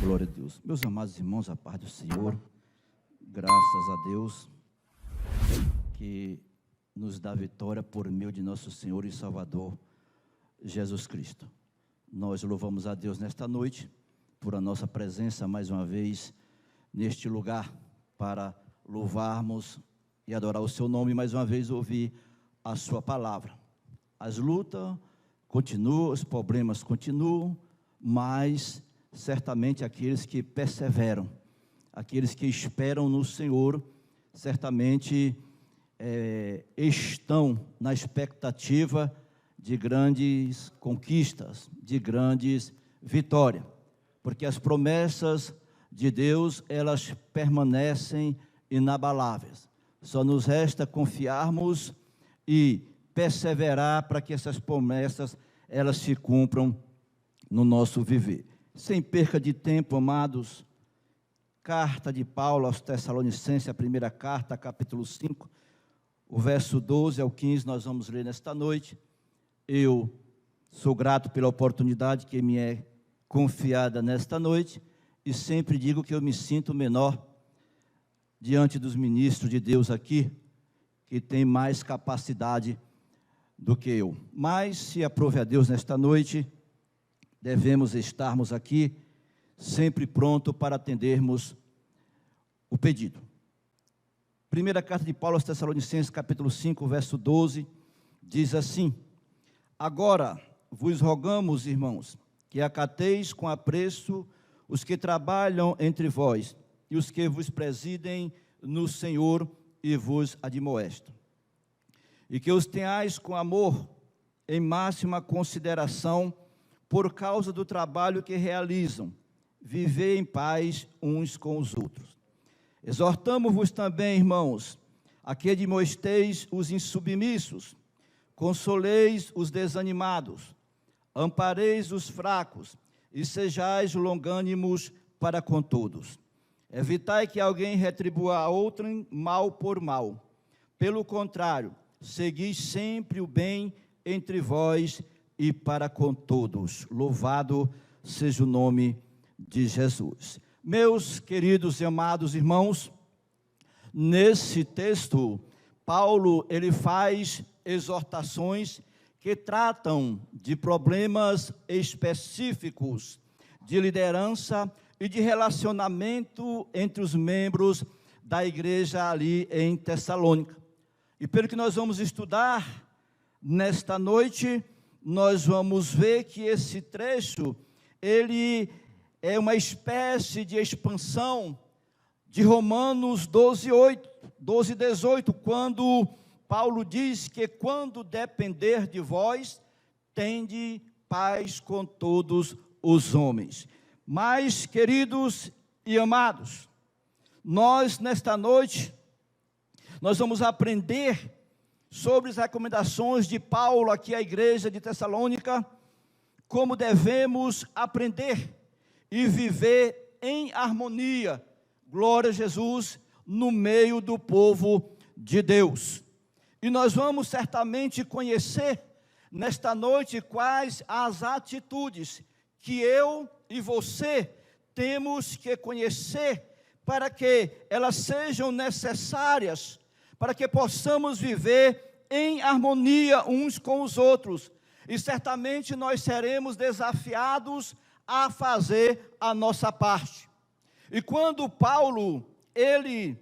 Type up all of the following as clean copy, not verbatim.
Glória a Deus. Meus amados irmãos, a paz do Senhor, graças a Deus que nos dá vitória por meio de nosso Senhor e Salvador, Jesus Cristo. Nós louvamos a Deus nesta noite, por a nossa presença mais uma vez neste lugar, para louvarmos e adorar o seu nome, mais uma vez ouvir a sua palavra. As lutas continuam, os problemas continuam, mas certamente aqueles que perseveram, aqueles que esperam no Senhor, certamente estão na expectativa de grandes conquistas, de grandes vitórias, porque as promessas de Deus, elas permanecem inabaláveis. Só nos resta confiarmos e perseverar para que essas promessas, elas se cumpram no nosso viver. Sem perca de tempo, amados, carta de Paulo aos Tessalonicenses, a primeira carta, capítulo 5, o verso 12 ao 15, nós vamos ler nesta noite. Eu sou grato pela oportunidade que me é confiada nesta noite, e sempre digo que eu me sinto menor diante dos ministros de Deus aqui, que tem mais capacidade do que eu. Mas, se aprove a Deus nesta noite, devemos estarmos aqui sempre pronto para atendermos o pedido. Primeira carta de Paulo aos Tessalonicenses, capítulo 5, verso 12, diz assim: agora vos rogamos, irmãos, que acateis com apreço os que trabalham entre vós e os que vos presidem no Senhor e vos admoestam, e que os tenhais com amor em máxima consideração por causa do trabalho que realizam. Vivei em paz uns com os outros. Exortamo-vos também, irmãos, a que admoesteis os insubmissos, consoleis os desanimados, ampareis os fracos, e sejais longânimos para com todos. Evitai que alguém retribua a outrem mal por mal. Pelo contrário, segui sempre o bem entre vós e para com todos. Louvado seja o nome de Jesus. Meus queridos e amados irmãos, nesse texto, Paulo, ele faz exortações que tratam de problemas específicos de liderança e de relacionamento entre os membros da igreja ali em Tessalônica. E pelo que nós vamos estudar nesta noite, nós vamos ver que esse trecho, ele é uma espécie de expansão de Romanos 12, 18, quando Paulo diz que quando depender de vós, tende paz com todos os homens. Mas, queridos e amados, nós nesta noite, nós vamos aprender sobre as recomendações de Paulo aqui à igreja de Tessalônica, como devemos aprender e viver em harmonia, glória a Jesus, no meio do povo de Deus. E nós vamos certamente conhecer nesta noite quais as atitudes que eu e você temos que conhecer para que elas sejam necessárias, para que possamos viver em harmonia uns com os outros. E certamente nós seremos desafiados a fazer a nossa parte. E quando Paulo, ele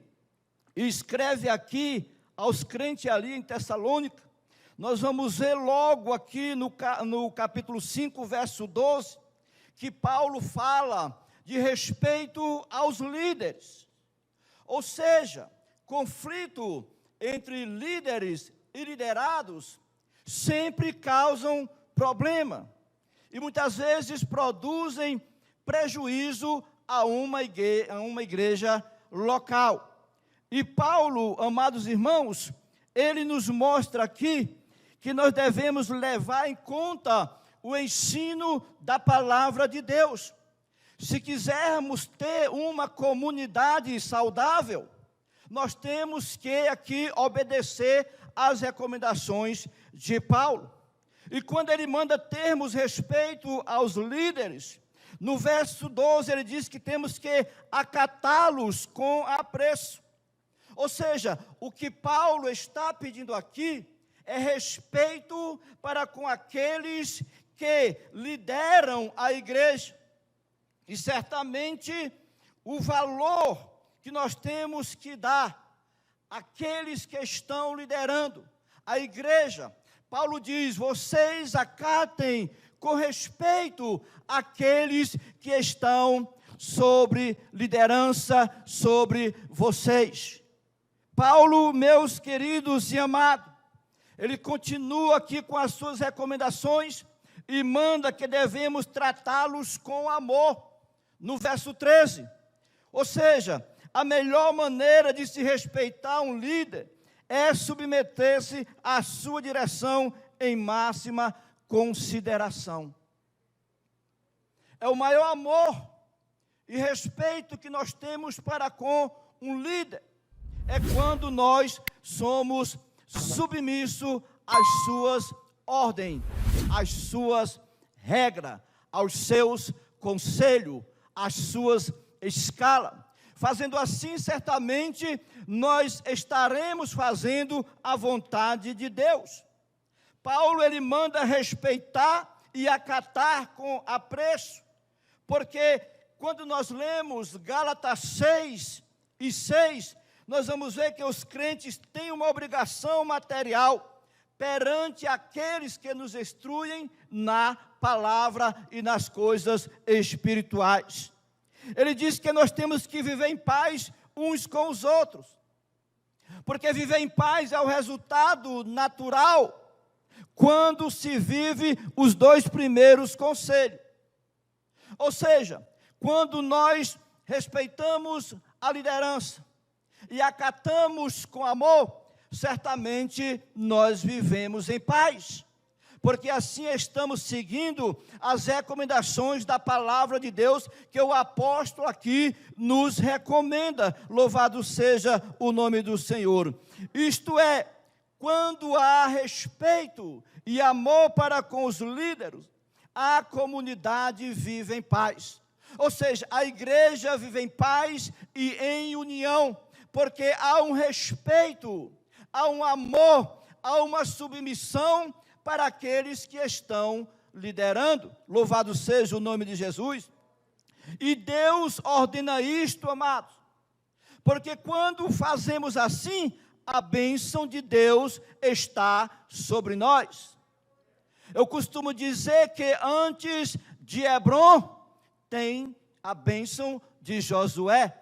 escreve aqui aos crentes ali em Tessalônica, nós vamos ver logo aqui no capítulo 5, verso 12, que Paulo fala de respeito aos líderes. Ou seja, conflito entre líderes e liderados sempre causam problema. E muitas vezes produzem prejuízo a uma igreja local. E Paulo, amados irmãos, ele nos mostra aqui que nós devemos levar em conta o ensino da palavra de Deus. Se quisermos ter uma comunidade saudável, nós temos que aqui obedecer às recomendações de Paulo. E quando ele manda termos respeito aos líderes, No verso 12, ele diz que temos que acatá-los com apreço. Ou seja, o que Paulo está pedindo aqui é respeito para com aqueles que lideram a igreja. E certamente o valor que nós temos que dar àqueles que estão liderando a igreja. Paulo diz: vocês acatem com respeito àqueles que estão sobre liderança sobre vocês. Paulo, meus queridos e amados, ele continua aqui com as suas recomendações e manda que devemos tratá-los com amor, no verso 13. Ou seja, a melhor maneira de se respeitar um líder é submeter-se à sua direção em máxima consideração. É o maior amor e respeito que nós temos para com um líder, é quando nós somos submissos às suas ordens, às suas regras, aos seus conselhos, às suas escalas. Fazendo assim, certamente, nós estaremos fazendo a vontade de Deus. Paulo, ele manda respeitar e acatar com apreço, porque quando nós lemos Gálatas 6:6, nós vamos ver que os crentes têm uma obrigação material perante aqueles que nos instruem na palavra e nas coisas espirituais. Ele diz que nós temos que viver em paz uns com os outros, porque viver em paz é o resultado natural quando se vive os dois primeiros conselhos. Ou seja, quando nós respeitamos a liderança e acatamos com amor, certamente nós vivemos em paz, porque assim estamos seguindo as recomendações da palavra de Deus, que o apóstolo aqui nos recomenda. Louvado seja o nome do Senhor. Isto é, quando há respeito e amor para com os líderes, a comunidade vive em paz. Ou seja, a igreja vive em paz e em união, porque há um respeito, há um amor, há uma submissão para aqueles que estão liderando. Louvado seja o nome de Jesus. E Deus ordena isto, amados, porque quando fazemos assim, a bênção de Deus está sobre nós. Eu costumo dizer que antes de Hebron, tem a bênção de Josué.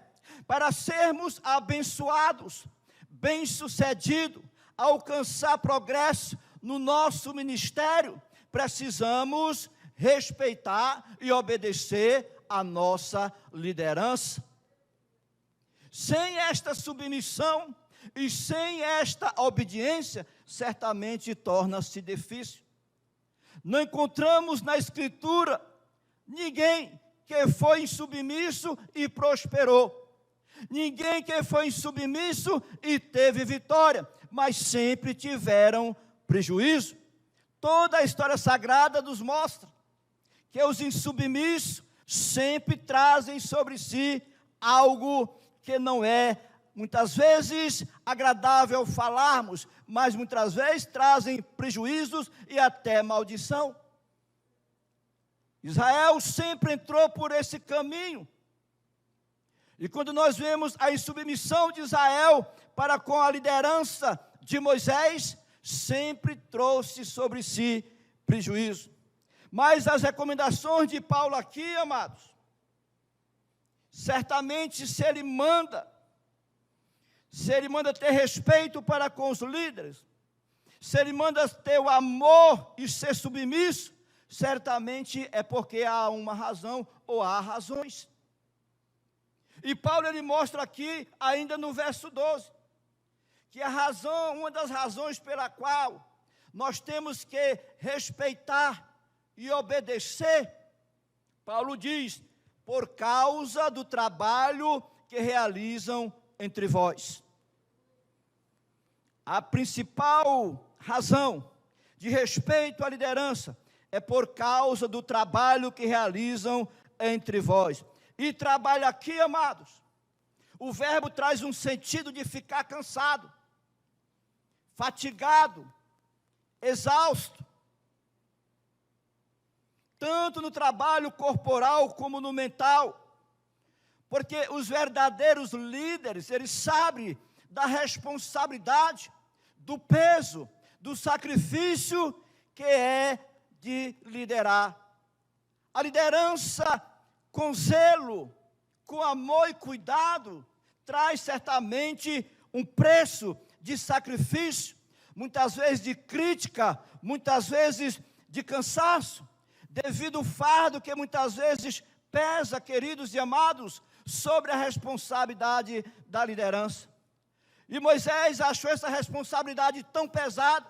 Para sermos abençoados, bem-sucedidos, alcançar progresso no nosso ministério, precisamos respeitar e obedecer a nossa liderança. Sem esta submissão e sem esta obediência, certamente torna-se difícil. Não encontramos na Escritura ninguém que foi insubmisso e prosperou. Ninguém que foi insubmisso e teve vitória, mas sempre tiveram prejuízo. Toda a história sagrada nos mostra que os insubmissos sempre trazem sobre si algo que não é, muitas vezes, agradável falarmos, mas muitas vezes trazem prejuízos e até maldição. Israel sempre entrou por esse caminho. E quando nós vemos a insubmissão de Israel para com a liderança de Moisés, sempre trouxe sobre si prejuízo. Mas as recomendações de Paulo aqui, amados, certamente se ele manda ter respeito para com os líderes, se ele manda ter o amor e ser submisso, certamente é porque há uma razão ou há razões. E Paulo, ele mostra aqui, ainda no verso 12, que a razão, uma das razões pela qual nós temos que respeitar e obedecer, Paulo diz, por causa do trabalho que realizam entre vós. A principal razão de respeito à liderança é por causa do trabalho que realizam entre vós. E trabalho aqui, amados, o verbo traz um sentido de ficar cansado, fatigado, exausto, tanto no trabalho corporal como no mental, porque os verdadeiros líderes, eles sabem da responsabilidade, do peso, do sacrifício que é de liderar. A liderança com zelo, com amor e cuidado, traz certamente um preço de sacrifício, muitas vezes de crítica, muitas vezes de cansaço, devido ao fardo que muitas vezes pesa, queridos e amados, sobre a responsabilidade da liderança. E Moisés achou essa responsabilidade tão pesada,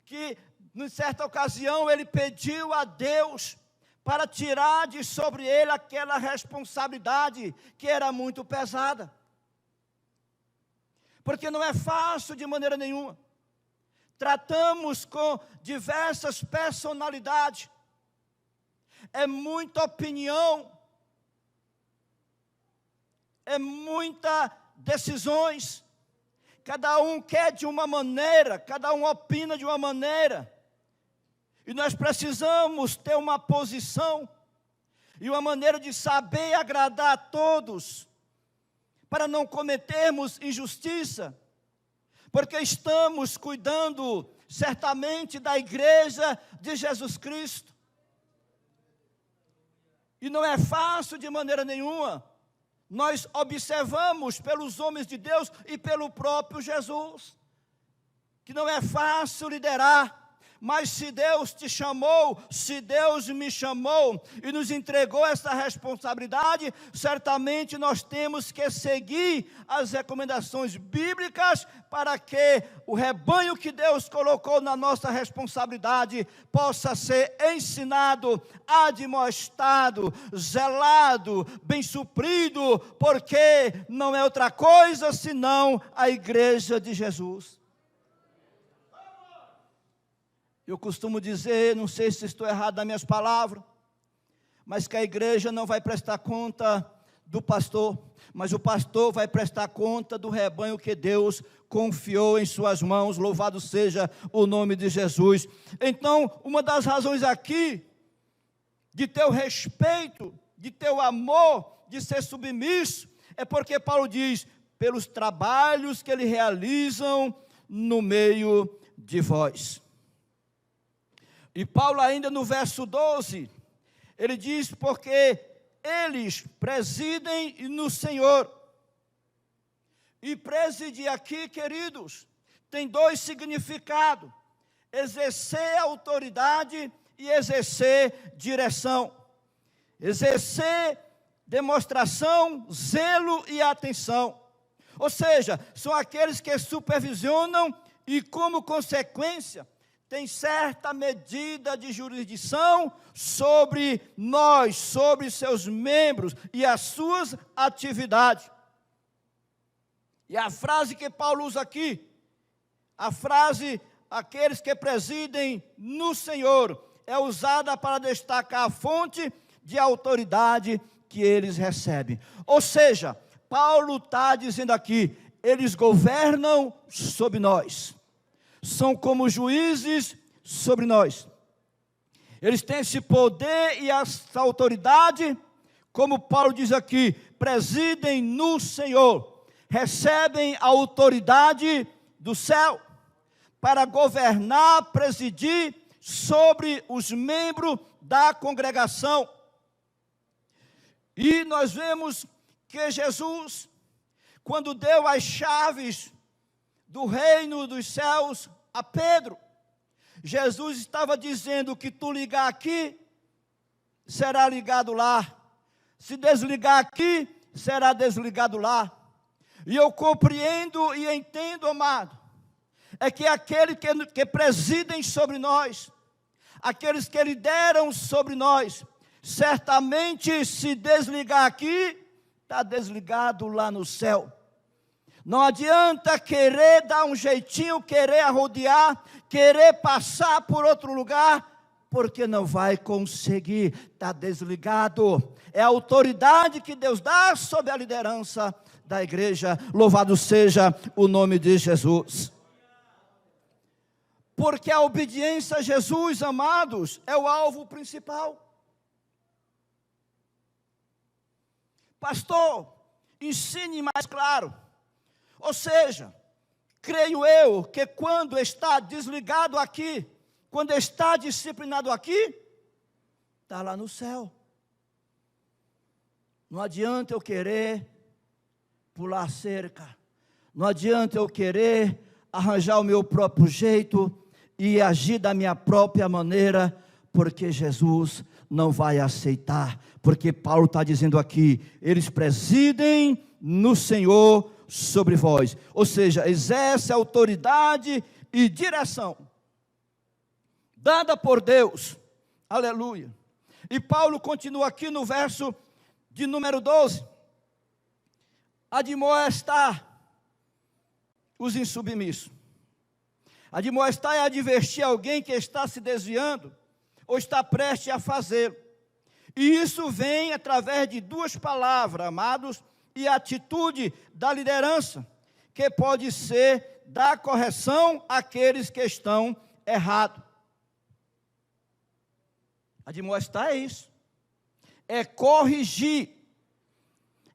que, em certa ocasião, ele pediu a Deus para tirar de sobre ele aquela responsabilidade que era muito pesada. Porque não é fácil de maneira nenhuma. Tratamos com diversas personalidades, é muita opinião, é muitas decisões, cada um quer de uma maneira, cada um opina de uma maneira, e nós precisamos ter uma posição, e uma maneira de saber agradar a todos, para não cometermos injustiça, porque estamos cuidando certamente da igreja de Jesus Cristo, e não é fácil de maneira nenhuma. Nós observamos pelos homens de Deus e pelo próprio Jesus, que não é fácil liderar, mas se Deus te chamou, se Deus me chamou e nos entregou essa responsabilidade, certamente nós temos que seguir as recomendações bíblicas para que o rebanho que Deus colocou na nossa responsabilidade possa ser ensinado, admoestado, zelado, bem suprido, porque não é outra coisa senão a igreja de Jesus. Eu costumo dizer, não sei se estou errado nas minhas palavras, mas que a igreja não vai prestar conta do pastor, mas o pastor vai prestar conta do rebanho que Deus confiou em suas mãos. Louvado seja o nome de Jesus. Então, uma das razões aqui, de teu respeito, de teu amor, de ser submisso, é porque Paulo diz, pelos trabalhos que eles realizam no meio de vós. E Paulo ainda no verso 12, ele diz, porque eles presidem no Senhor. E presidir aqui, queridos, tem dois significados: exercer autoridade e exercer direção. Exercer demonstração, zelo e atenção. Ou seja, são aqueles que supervisionam e, como consequência, tem certa medida de jurisdição sobre nós, sobre seus membros e as suas atividades. E a frase que Paulo usa aqui, a frase, aqueles que presidem no Senhor, é usada para destacar a fonte de autoridade que eles recebem. Ou seja, Paulo está dizendo aqui, eles governam sobre nós. São como juízes sobre nós. Eles têm esse poder e essa autoridade, como Paulo diz aqui, presidem no Senhor, recebem a autoridade do céu, para governar, presidir sobre os membros da congregação. E nós vemos que Jesus, quando deu as chaves do reino dos céus a Pedro, Jesus estava dizendo que tu ligar aqui, será ligado lá. Se desligar aqui, será desligado lá. E eu compreendo e entendo, amado, é que aqueles que presidem sobre nós, aqueles que lideram sobre nós, certamente se desligar aqui, está desligado lá no céu. Não adianta querer dar um jeitinho, querer arrodear, querer passar por outro lugar, porque não vai conseguir, está desligado. É a autoridade que Deus dá sobre a liderança da igreja. Louvado seja o nome de Jesus. Porque a obediência a Jesus, amados, é o alvo principal. Pastor, ensine mais claro. Ou seja, creio eu que quando está desligado aqui, quando está disciplinado aqui, está lá no céu. Não adianta eu querer pular cerca. Não adianta eu querer arranjar o meu próprio jeito e agir da minha própria maneira, porque Jesus não vai aceitar. Porque Paulo está dizendo aqui, eles presidem no Senhor sobre vós. Ou seja, exerce autoridade e direção dada por Deus. Aleluia. E Paulo continua aqui no verso de número 12. Admoestar os insubmissos. Admoestar é advertir alguém que está se desviando ou está prestes a fazê-lo. E isso vem através de duas palavras, amados, e a atitude da liderança, que pode ser dar correção àqueles que estão errados. Admoestar é isso, é corrigir,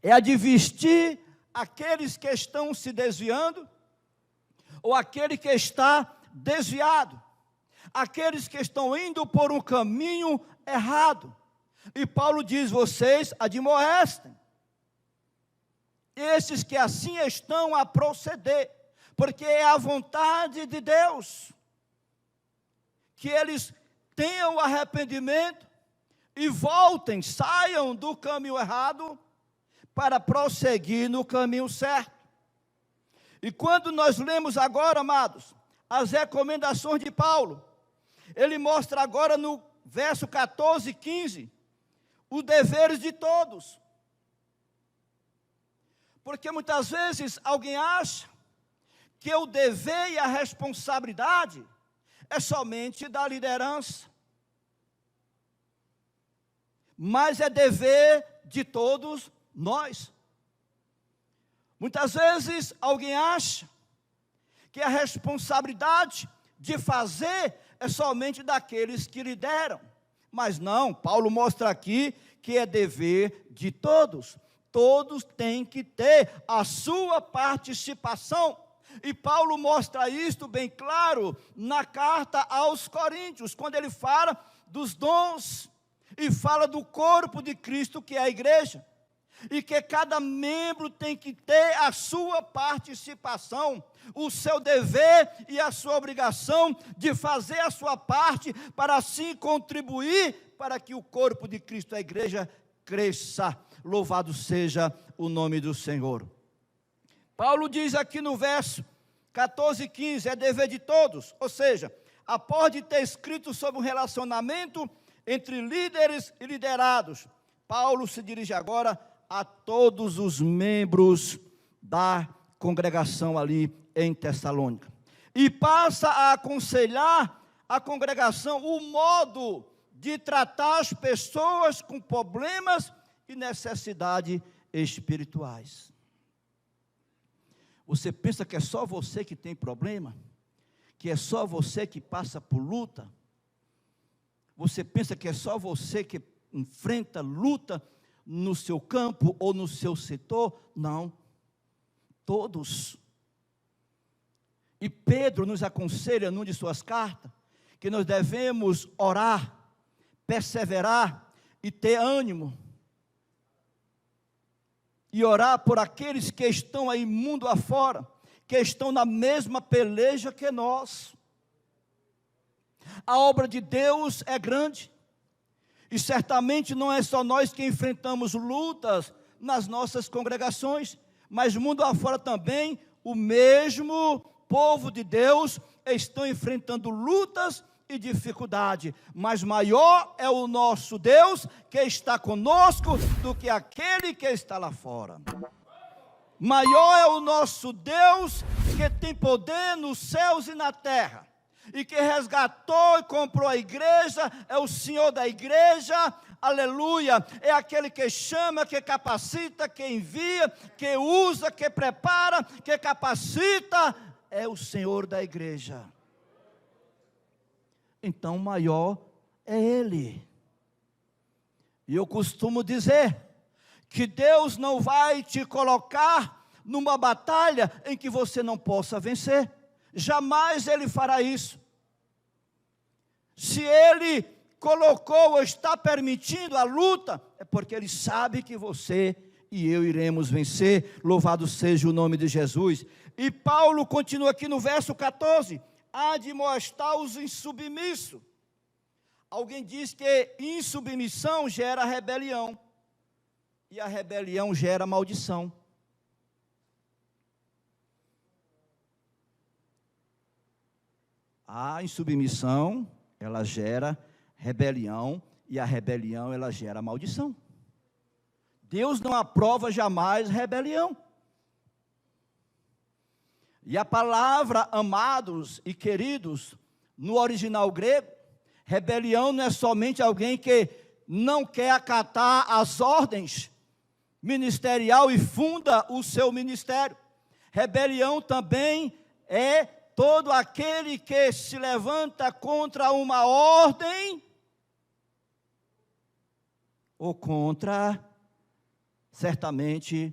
é advertir aqueles que estão se desviando, ou aquele que está desviado, aqueles que estão indo por um caminho errado. E Paulo diz, vocês admoestem esses que assim estão a proceder, porque é a vontade de Deus que eles tenham arrependimento e voltem, saiam do caminho errado para prosseguir no caminho certo. E quando nós lemos agora, amados, as recomendações de Paulo, ele mostra agora no verso 14 e 15, os deveres de todos. Porque muitas vezes alguém acha que o dever e a responsabilidade é somente da liderança. Mas é dever de todos nós. Muitas vezes alguém acha que a responsabilidade de fazer é somente daqueles que lideram. Mas não, Paulo mostra aqui que é dever de todos. Todos têm que ter a sua participação. E Paulo mostra isto bem claro na carta aos Coríntios, quando ele fala dos dons e fala do corpo de Cristo, que é a igreja. E que cada membro tem que ter a sua participação, o seu dever e a sua obrigação de fazer a sua parte, para assim contribuir para que o corpo de Cristo, a igreja, cresça. Louvado seja o nome do Senhor. Paulo diz aqui no verso 14 e 15, é dever de todos, ou seja, após de ter escrito sobre um relacionamento entre líderes e liderados, Paulo se dirige agora a todos os membros da congregação ali em Tessalônica. E passa a aconselhar a congregação o modo de tratar as pessoas com problemas e necessidades espirituais. Você pensa que é só você que tem problema? Que é só você que passa por luta? Você pensa que é só você que enfrenta luta no seu campo ou no seu setor? Não, todos. E Pedro nos aconselha numa de suas cartas que nós devemos orar, perseverar e ter ânimo. E orar por aqueles que estão aí mundo afora, que estão na mesma peleja que nós. A obra de Deus é grande. E certamente não é só nós que enfrentamos lutas nas nossas congregações, mas mundo afora também, o mesmo povo de Deus estão enfrentando lutas e dificuldade, mas maior é o nosso Deus que está conosco do que aquele que está lá fora. Maior é o nosso Deus que tem poder nos céus e na terra e que resgatou e comprou a igreja, é o Senhor da igreja, aleluia, é aquele que chama, que capacita, que envia, que usa, que prepara, que capacita, é o Senhor da igreja. Então, o maior é Ele. E eu costumo dizer que Deus não vai te colocar numa batalha em que você não possa vencer. Jamais Ele fará isso. Se Ele colocou ou está permitindo a luta, é porque Ele sabe que você e eu iremos vencer. Louvado seja o nome de Jesus. E Paulo continua aqui no verso 14: admoestar os insubmissos. Alguém diz que insubmissão gera rebelião, e a rebelião gera maldição. A insubmissão, ela gera rebelião, e a rebelião, ela gera maldição. Deus não aprova jamais rebelião. E a palavra, amados e queridos, no original grego, rebelião não é somente alguém que não quer acatar as ordens ministerial e funda o seu ministério. Rebelião também é todo aquele que se levanta contra uma ordem ou contra, certamente,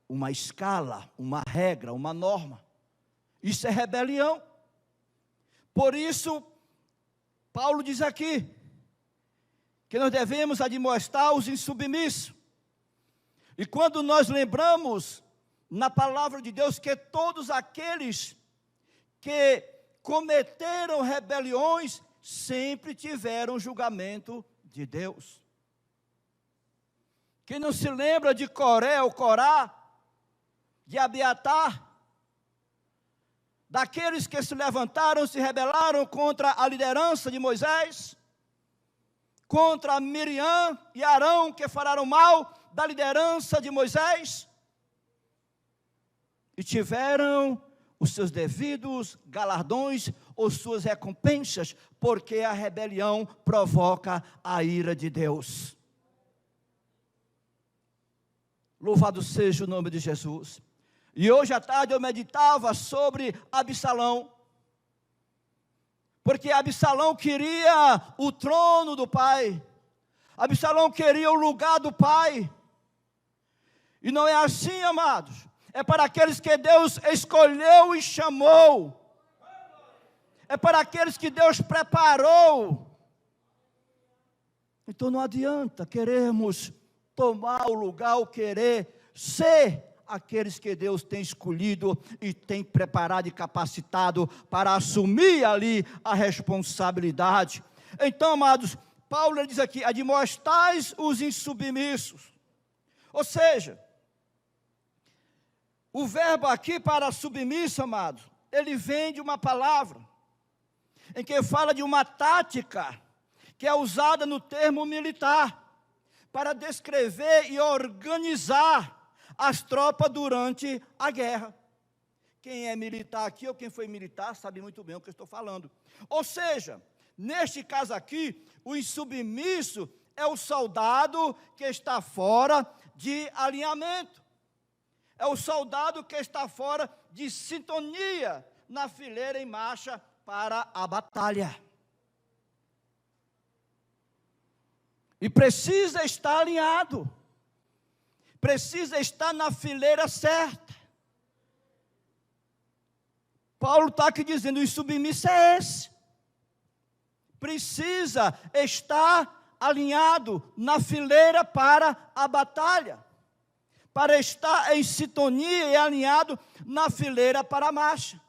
uma escala, uma regra, uma norma. Isso é rebelião. Por isso, Paulo diz aqui que nós devemos admoestar os insubmissos. E quando nós lembramos na palavra de Deus que todos aqueles que cometeram rebeliões sempre tiveram julgamento de Deus. Quem não se lembra de Coré ou Corá, de Abiatar, daqueles que se levantaram, se rebelaram contra a liderança de Moisés, contra Miriam e Arão, que falaram mal da liderança de Moisés, e tiveram os seus devidos galardões ou suas recompensas, porque a rebelião provoca a ira de Deus. Louvado seja o nome de Jesus. E hoje à tarde eu meditava sobre Absalão, porque Absalão queria o trono do pai, Absalão queria o lugar do pai, e não é assim, amados, é para aqueles que Deus escolheu e chamou, é para aqueles que Deus preparou. Então não adianta querermos tomar o lugar, ou querer ser aqueles que Deus tem escolhido e tem preparado e capacitado para assumir ali a responsabilidade. Então, amados, Paulo diz aqui, admoestais os insubmissos. Ou seja, o verbo aqui para submisso, amados, ele vem de uma palavra, em que fala de uma tática, que é usada no termo militar, para descrever e organizar as tropas durante a guerra. Quem é militar aqui, ou quem foi militar, sabe muito bem o que eu estou falando. Ou seja, neste caso aqui, o insubmisso é o soldado que está fora de alinhamento. É o soldado que está fora de sintonia na fileira em marcha para a batalha. E precisa estar alinhado. Precisa estar na fileira certa. Paulo está aqui dizendo, o insubmisso é esse. Precisa estar alinhado na fileira para a batalha. Para estar em sintonia e alinhado na fileira para a marcha.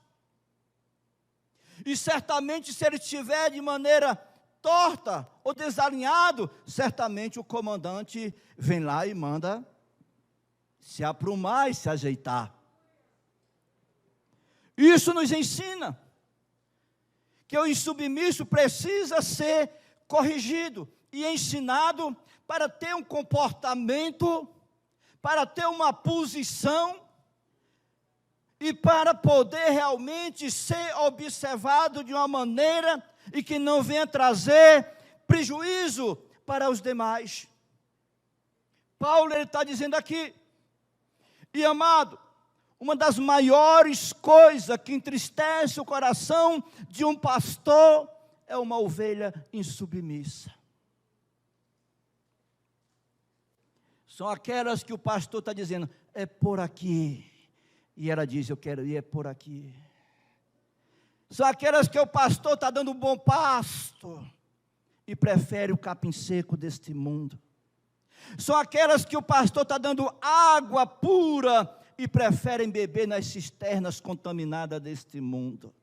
E certamente se ele estiver de maneira torta ou desalinhado, certamente o comandante vem lá e manda se aprumar e se ajeitar. Isso nos ensina que o insubmisso precisa ser corrigido e ensinado para ter um comportamento, para ter uma posição e para poder realmente ser observado de uma maneira e que não venha trazer prejuízo para os demais. Paulo está dizendo aqui, e amado, uma das maiores coisas que entristece o coração de um pastor é uma ovelha insubmissa. São aquelas que o pastor está dizendo, é por aqui. E ela diz, eu quero ir por aqui. São aquelas que o pastor está dando um bom pasto e prefere o capim seco deste mundo. São aquelas que o pastor está dando água pura e preferem beber nas cisternas contaminadas deste mundo.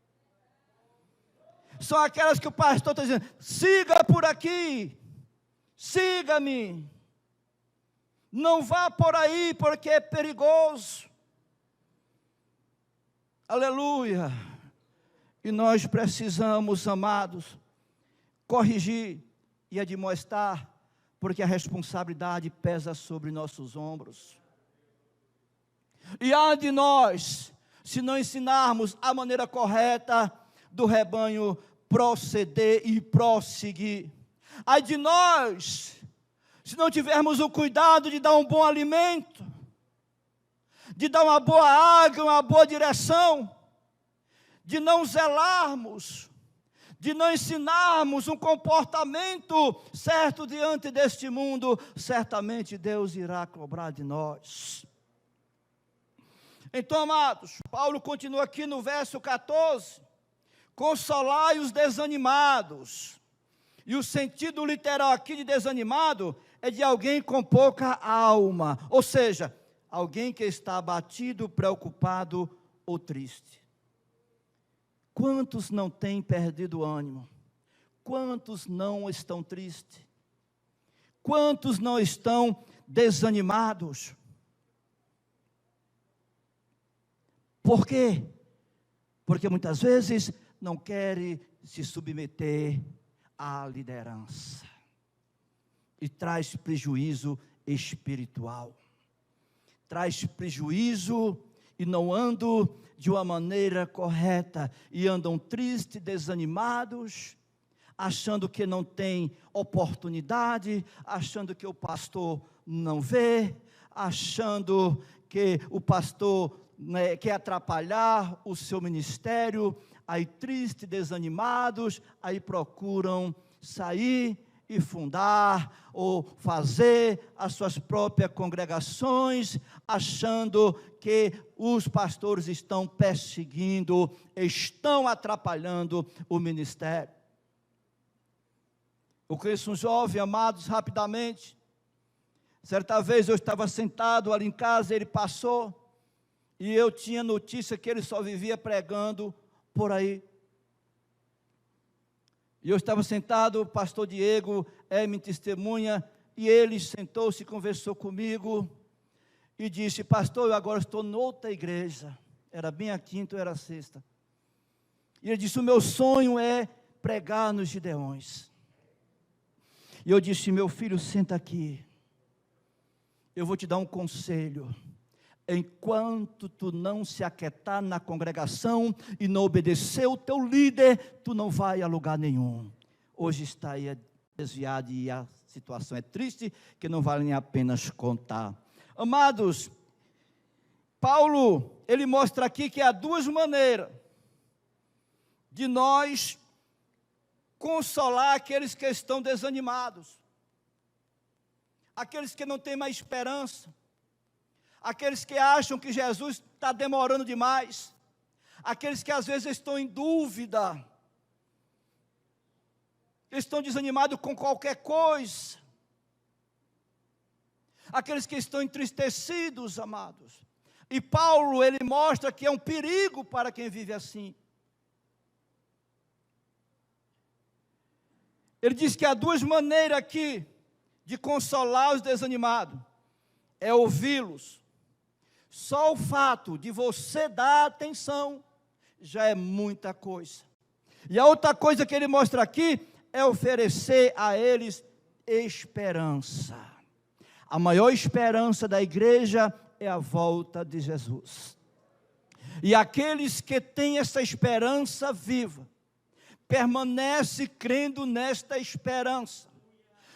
São aquelas que o pastor está dizendo, siga por aqui, siga-me. Não vá por aí porque é perigoso. Aleluia. E nós precisamos, amados, corrigir e admoestar, porque a responsabilidade pesa sobre nossos ombros. E há de nós, se não ensinarmos a maneira correta do rebanho proceder e prosseguir. Há de nós, se não tivermos o cuidado de dar um bom alimento, de dar uma boa água, uma boa direção, de não zelarmos, de não ensinarmos um comportamento certo diante deste mundo, certamente Deus irá cobrar de nós. Então, amados, Paulo continua aqui no verso 14, consolai os desanimados. E o sentido literal aqui de desanimado é de alguém com pouca alma, ou seja, alguém que está abatido, preocupado ou triste. Quantos não têm perdido o ânimo? Quantos não estão tristes? Quantos não estão desanimados? Por quê? Porque muitas vezes não querem se submeter à liderança. E traz prejuízo espiritual. Traz prejuízo e não andam de uma maneira correta. E andam tristes, desanimados, achando que não tem oportunidade, achando que o pastor não vê, achando que o pastor quer atrapalhar o seu ministério. Aí tristes, desanimados, aí procuram sair e fundar ou fazer as suas próprias congregações, achando que os pastores estão perseguindo, estão atrapalhando o ministério. Eu conheço um jovem, amados, rapidamente. Certa vez eu estava sentado ali em casa, ele passou, e eu tinha notícia que ele só vivia pregando por aí. E eu estava sentado, o pastor Diego é minha testemunha, e ele sentou-se e conversou comigo, e disse, pastor, eu agora estou noutra igreja, era bem a quinta ou era a sexta, e ele disse, o meu sonho é pregar nos Gideões. E eu disse, meu filho, senta aqui, eu vou te dar um conselho. Enquanto tu não se aquietar na congregação e não obedecer o teu líder, tu não vai a lugar nenhum. Hoje está aí desviado e a situação é triste, que não vale nem a pena contar. Amados, Paulo, ele mostra aqui que há duas maneiras de nós consolar aqueles que estão desanimados, aqueles que não têm mais esperança, aqueles que acham que Jesus está demorando demais, aqueles que às vezes estão em dúvida, estão desanimados com qualquer coisa, aqueles que estão entristecidos, amados. E Paulo, ele mostra que é um perigo para quem vive assim. Ele diz que há duas maneiras aqui de consolar os desanimados, é ouvi-los. Só o fato de você dar atenção já é muita coisa. E a outra coisa que ele mostra aqui é oferecer a eles esperança. A maior esperança da igreja é a volta de Jesus. E aqueles que têm essa esperança viva, permanece crendo nesta esperança.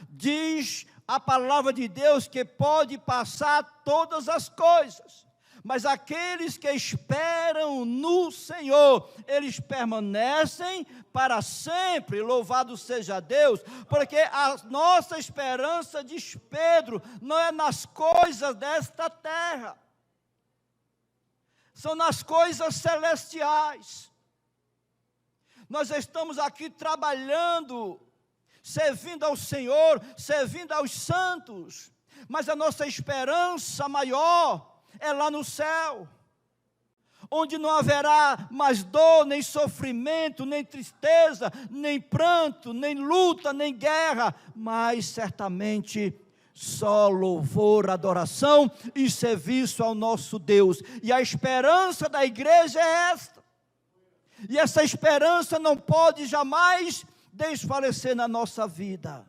Diz a palavra de Deus que pode passar todas as coisas, mas aqueles que esperam no Senhor, eles permanecem para sempre. Louvado seja Deus, porque a nossa esperança, diz Pedro, não é nas coisas desta terra, são nas coisas celestiais. Nós estamos aqui trabalhando, servindo ao Senhor, servindo aos santos, mas a nossa esperança maior é lá no céu, onde não haverá mais dor, nem sofrimento, nem tristeza, nem pranto, nem luta, nem guerra, mas certamente só louvor, adoração e serviço ao nosso Deus. E a esperança da igreja é esta. E essa esperança não pode jamais desfalecer na nossa vida.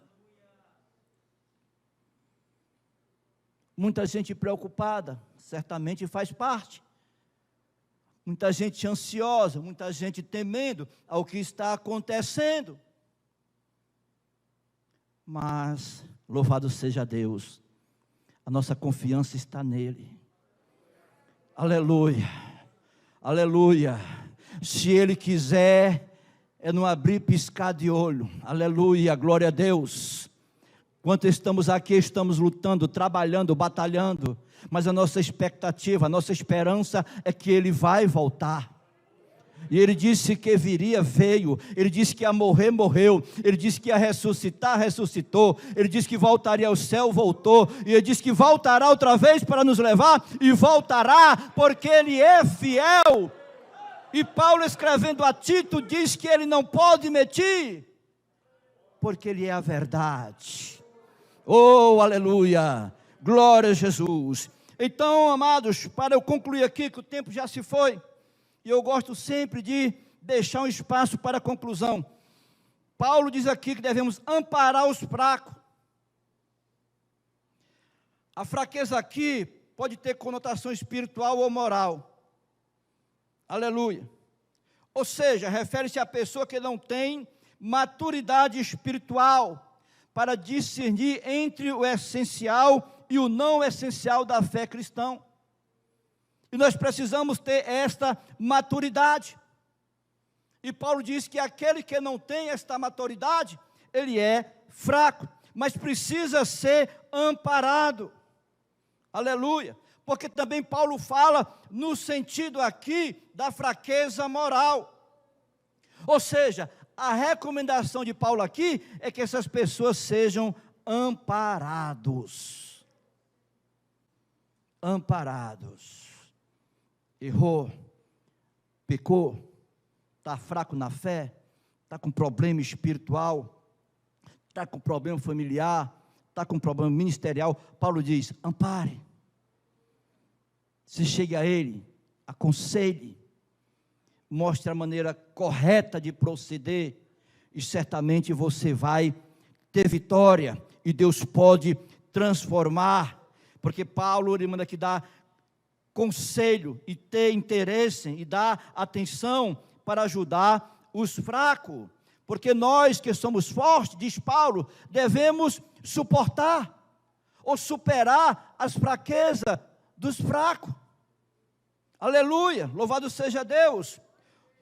Muita gente preocupada, certamente faz parte. Muita gente ansiosa, muita gente temendo ao que está acontecendo. Mas, louvado seja Deus, a nossa confiança está nele. Aleluia, aleluia. Se Ele quiser, é não abrir e piscar de olho. Aleluia, glória a Deus. Enquanto estamos aqui, estamos lutando, trabalhando, batalhando, mas a nossa expectativa, a nossa esperança é que Ele vai voltar. E Ele disse que viria, veio. Ele disse que ia morrer, morreu. Ele disse que ia ressuscitar, ressuscitou. Ele disse que voltaria ao céu, voltou. E Ele disse que voltará outra vez para nos levar, e voltará, porque Ele é fiel. E Paulo, escrevendo a Tito, diz que ele não pode mentir, porque ele é a verdade. Oh, aleluia, glória a Jesus. Então, amados, para eu concluir aqui, que o tempo já se foi, e eu gosto sempre de deixar um espaço para a conclusão. Paulo diz aqui que devemos amparar os fracos. A fraqueza aqui pode ter conotação espiritual ou moral. Aleluia. Ou seja, refere-se à pessoa que não tem maturidade espiritual para discernir entre o essencial e o não essencial da fé cristã. E nós precisamos ter esta maturidade. E Paulo diz que aquele que não tem esta maturidade, ele é fraco, mas precisa ser amparado. Aleluia. Porque também Paulo fala no sentido aqui da fraqueza moral. Ou seja, a recomendação de Paulo aqui é que essas pessoas sejam amparados. Amparados. Errou, pecou, está fraco na fé, está com problema espiritual, está com problema familiar, está com problema ministerial. Paulo diz, ampare. Se chegue a Ele, aconselhe, mostre a maneira correta de proceder, e certamente você vai ter vitória, e Deus pode transformar, porque Paulo, ele manda aqui dar conselho, e ter interesse, e dar atenção para ajudar os fracos, porque nós que somos fortes, diz Paulo, devemos suportar, ou superar as fraquezas dos fracos. Aleluia, louvado seja Deus.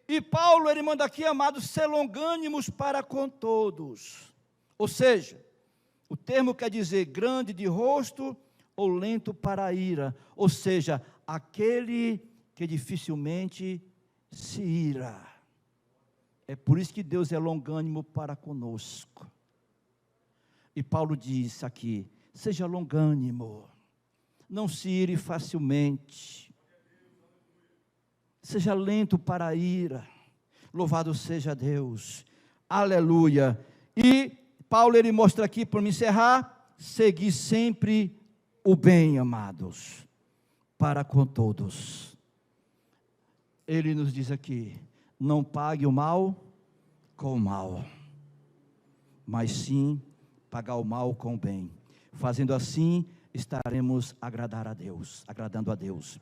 E Paulo, ele manda aqui, amados, ser longânimos para com todos. Ou seja, o termo quer dizer grande de rosto ou lento para a ira. Ou seja, aquele que dificilmente se ira. É por isso que Deus é longânimo para conosco. E Paulo diz aqui, seja longânimo, não se ire facilmente. Seja lento para a ira, louvado seja Deus, aleluia. E Paulo, ele mostra aqui, para me encerrar, seguir sempre o bem, amados, para com todos. Ele nos diz aqui, não pague o mal com o mal, mas sim pagar o mal com o bem. Fazendo assim, estaremos agradando a Deus.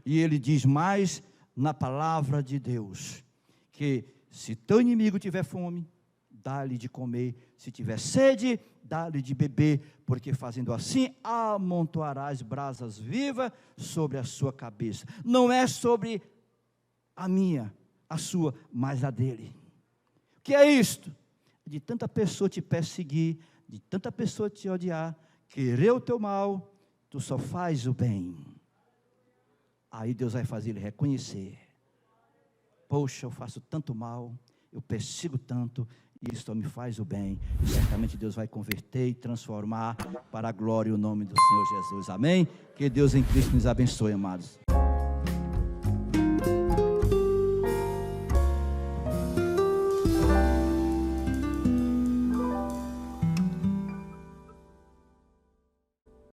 E ele diz mais, na palavra de Deus, que se teu inimigo tiver fome, dá-lhe de comer, se tiver sede, dá-lhe de beber, porque fazendo assim, amontoarás brasas vivas sobre a sua cabeça. Não é sobre a minha, a sua, mas a dele. O que é isto? De tanta pessoa te perseguir, de tanta pessoa te odiar, querer o teu mal, tu só faz o bem. Aí Deus vai fazer ele reconhecer: poxa, eu faço tanto mal, eu persigo tanto, e isso me faz o bem. E certamente Deus vai converter e transformar para a glória e o nome do Senhor Jesus. Amém? Que Deus em Cristo nos abençoe, amados.